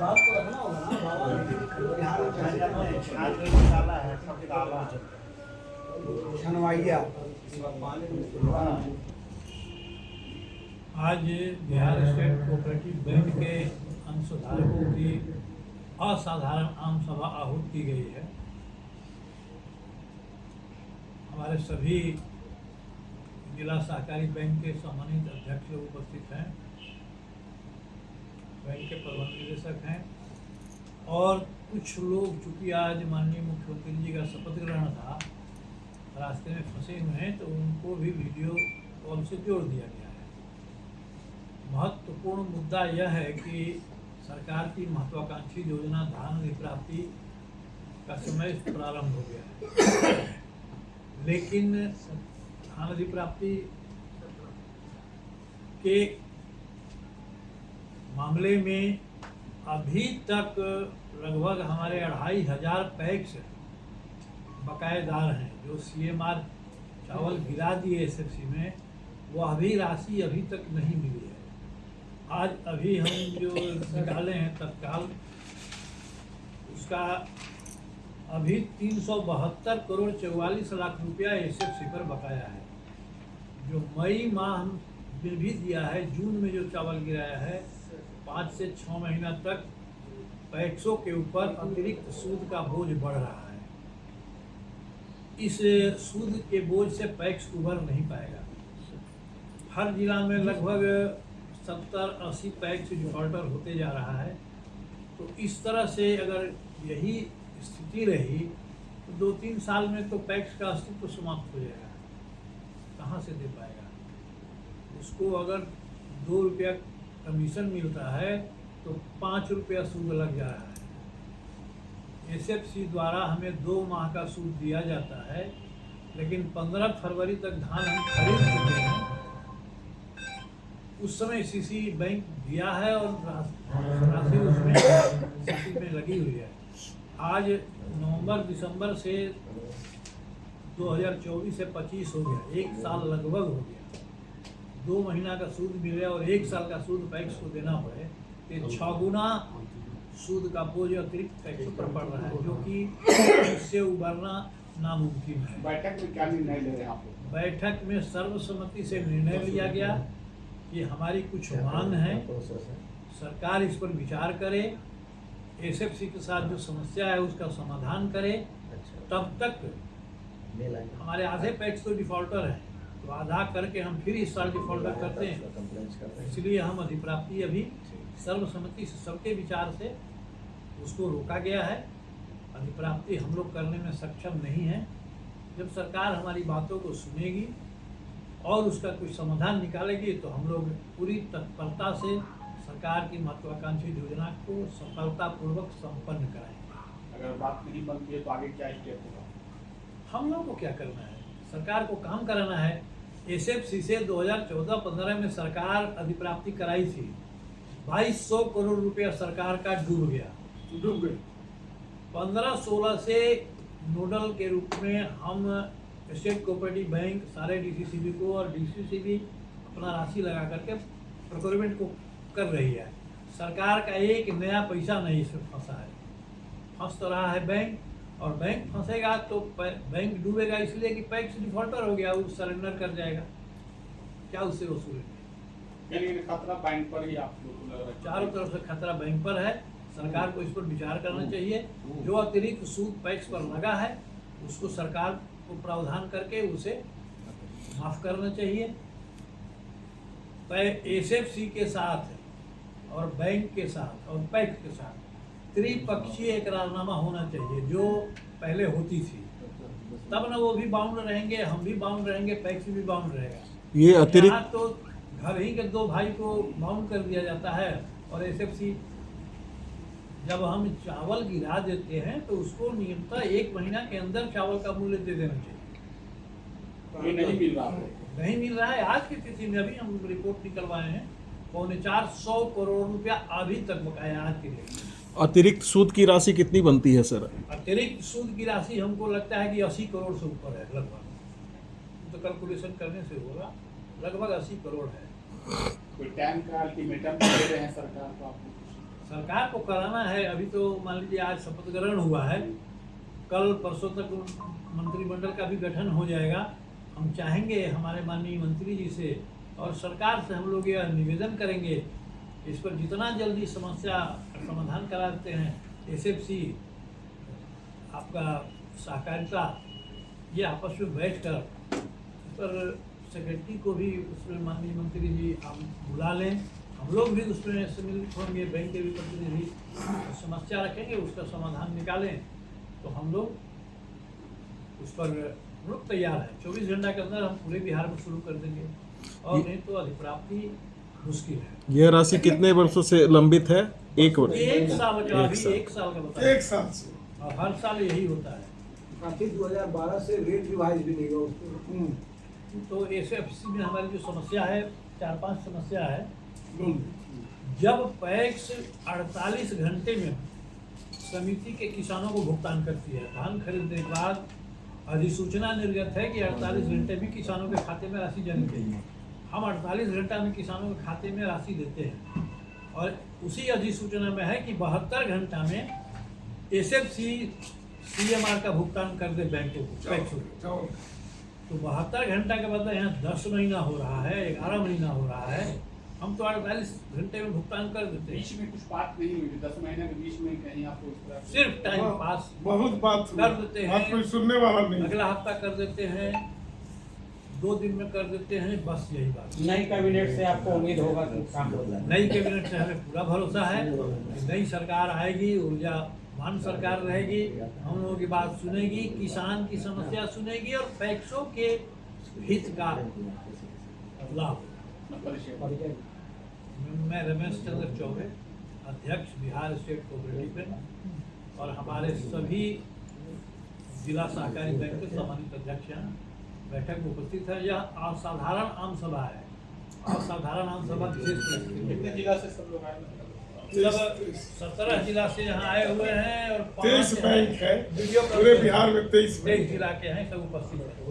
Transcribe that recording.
आज Bihar state cooperative bank के अंशधारकों की असाधारण आम सभा आहूत की गई है। हमारे सभी जिला सहकारी बैंक के सम्मानित अध्यक्ष लोग उपस्थित हैं, बैंक के प्रबंध निदेशक हैं और कुछ लोग, चूँकि आज माननीय मुख्यमंत्री जी का शपथ ग्रहण था, रास्ते में फंसे हुए हैं, तो उनको भी वीडियो कॉल से जोड़ दिया गया है। महत्वपूर्ण मुद्दा यह है कि सरकार की महत्वाकांक्षी योजना धान अधिप्राप्ति का समय प्रारंभ हो गया है, लेकिन धान अधिप्राप्ति के मामले में अभी तक लगभग हमारे 2500 पैक्स बकायेदार हैं। जो CMR चावल गिरा दिए SFC में, वो अभी राशि अभी तक नहीं मिली है। आज अभी हम जो निकाले हैं तत्काल, उसका अभी 372 करोड़ 44 लाख रुपया SFC पर बकाया है। जो मई माह में भी दिया है, जून में जो चावल गिराया है, 5 से 6 महीना तक पैक्सों के ऊपर अतिरिक्त सूद का बोझ बढ़ रहा है। इस सूद के बोझ से पैक्स उभर नहीं पाएगा। हर जिला में लगभग 70-80 पैक्स डिफॉल्टर होते जा रहा है। तो इस तरह से अगर यही स्थिति रही तो 2-3 साल में तो पैक्स का अस्तित्व समाप्त हो जाएगा। कहाँ से दे पाएगा? उसको अगर 2 रुपया कमीशन मिलता है तो 5 रुपया सूद लग जा रहा है। SFC द्वारा हमें 2 माह का सूद दिया जाता है, लेकिन 15 फरवरी तक धान हम खरीद चुके हैं। उस समय CC बैंक दिया है और राशि उसमें CC में लगी हुई है। आज नवंबर-दिसंबर से 2024 से 25 हो गया, 1 साल लगभग हो गया। 2 महीना का सूद मिले और 1 साल का सूद पैक्स को देना पड़े, तो 6 गुना सूद का बोझ अतिरिक्त पैक्स पर पड़ रहा है, जो कि इससे उबरना नामुमकिन है। बैठक में क्या निर्णय ले रहे हैं आप? बैठक में सर्वसम्मति से निर्णय लिया गया कि हमारी कुछ मांग है, सरकार इस पर विचार करे, SFC के साथ जो समस्या है उसका समाधान करे। तब तक हमारे आधे पैक्स तो डिफॉल्टर हैं, तो आधा करके हम फिर इस साल डिफॉल्टर करते हैं। इसलिए हम अधिप्राप्ति अभी सर्वसम्मति से, सबके विचार से उसको रोका गया है। अधिप्राप्ति हम लोग करने में सक्षम नहीं हैं। जब सरकार हमारी बातों को सुनेगी और उसका कुछ समाधान निकालेगी तो हम लोग पूरी तत्परता से सरकार की महत्वाकांक्षी योजना को सफलतापूर्वक संपन्न कराएंगे। अगर बात नहीं बनती है तो आगे क्या स्टेप होगा? हम लोग को क्या करना है? सरकार को काम कराना है। SFC से 2014-15 में सरकार अधिप्राप्ति कराई थी, 2200 करोड़ रुपया सरकार का डूब गया। 15-16 से नोडल के रूप में हम स्टेट कोऑपरेटिव बैंक सारे DCCB को और DCCB अपना राशि लगा करके प्रोक्योरमेंट को कर रही है। सरकार का एक नया पैसा नहीं इसमें फंसा है। फंस तो रहा है बैंक, और बैंक फंसेगा तो बैंक डूबेगा, इसलिए कि पैक्स डिफॉल्टर हो गया, वो सरेंडर कर जाएगा। क्या उससे वसूलेंगे? खतरा बैंक पर ही आप लोग लग रहा है। चारों तरफ से खतरा बैंक पर है। सरकार को इस पर विचार करना चाहिए। जो अतिरिक्त सूद पैक्स पर लगा है उसको सरकार को प्रावधान करके उसे माफ करना चाहिए। SFC के साथ और बैंक के साथ और पैक्स के साथ त्रिपक्षीय एकरारनामा होना चाहिए, जो पहले होती थी। तब ना वो भी बाउंड रहेंगे, हम भी बाउंड रहेंगे, पैक्स भी बाउंड रहेगा। ये अतिरिक्त तो घर ही के 2 भाई को बाउंड कर दिया जाता है, और SFC जब हम चावल गिरा देते हैं तो उसको नियमतः 1 महीना के अंदर चावल का मूल्य दे देना चाहिए। ये नहीं मिल रहा है। नहीं मिल रहा है। आज की स्थिति में अभी हम रिपोर्ट निकलवाए हैं, 450 करोड़ रुपया अभी तक बकाया आज के लिए। अतिरिक्त सूद की राशि कितनी बनती है सर? अतिरिक्त सूद की राशि हमको लगता है कि 80 करोड़ से ऊपर है लगभग, तो कैलकुलेशन करने से होगा, लगभग 80 करोड़ है। कोई टाइम का अल्टीमेटम दे रहे हैं सरकार को? आप सरकार को कराना है। अभी तो मान लीजिए आज शपथ ग्रहण हुआ है, कल परसों तक मंत्रिमंडल का भी गठन हो जाएगा। हम चाहेंगे हमारे माननीय मंत्री जी से और सरकार से हम लोग यह निवेदन करेंगे, इस पर जितना जल्दी समस्या समाधान कराते हैं। एसएफसी, आपका सहकारिता, ये आपस में बैठकर इस पर सेक्रेटरी को भी उसमें माननीय मंत्री जी आप बुला लें, हम लोग भी उसमें सम्मिलित होंगे, बैंक के भी प्रतिनिधि समस्या रखेंगे, उसका समाधान निकालें। तो हम लोग उस पर हम लोग तैयार हैं। 24 घंटा के अंदर हम पूरे बिहार में शुरू कर देंगे, और नहीं तो अधिप्राप्ति मुश्किल है। यह राशि कितने वर्षों से लंबित है? एक वर्ष, एक साल का, एक अभी साल। 1 साल का बताया, एक साल से और हर साल यही होता है। काफी 2012 से रेट रिवाइज भी नहीं हुआ उसको। तो एसएफसी में हमारी जो समस्या है, 4-5 समस्या है। बोल। जब पैक्स 48 घंटे में समिति के किसानों को भुगतान करती है, धान खरीदने के बाद अधिसूचना निर्गत है कि 48 घंटे में किसानों के खाते में राशि जानी चाहिए। हम 48 घंटा में किसानों के खाते में राशि देते हैं, और उसी अधिसूचना में है कि 72 घंटा में एसएफसी सीएमआर का भुगतान कर दे बैंकों को, पैक्स को। तो 72 घंटा के बदले यहाँ 10 महीना हो रहा है, 11 महीना हो रहा है। हम तो 48 घंटे में भुगतान कर देते हैं। बीच में कुछ बात नहीं हुई थी, 10 महीने के बीच में कहीं आपको इस तरह से- सिर्फ टाइम पास बहुत बात हुई। कर देते हैं। बात कोई सुनने वाला नहीं। अगला हफ्ता कर देते हैं, 2 दिन में कर देते हैं, बस यही बात। नई कैबिनेट से आपको उम्मीद होगा कि काम होगा। नई कैबिनेट से हमें पूरा भरोसा है कि नई सरकार आएगी, ऊर्जावान सरकार रहेगी, हम लोगों की बात सुनेगी, किसान की समस्या सुनेगी, और पैक्सों के हित का लाभ। परिचय मैं रमेश चंद्र चौबे, अध्यक्ष बिहार स्टेट कोऑपरेटिव बैंक, और हमारे सभी जिला सहकारी बैंक के सम्मानित अध्यक्ष हैं, बैठक में उपस्थित है। यह असाधारण आम सभा है, असाधारण आम सभा विशेष परिस्थिति कितने में। जिला से सब लोग आए हैं? मतलब 17 जिला से यहाँ आए हुए हैं, और 23 बैंक है वीडियो पूरे बिहार में 23 बैंक 23 जिला के हैं, सब उपस्थित हैं।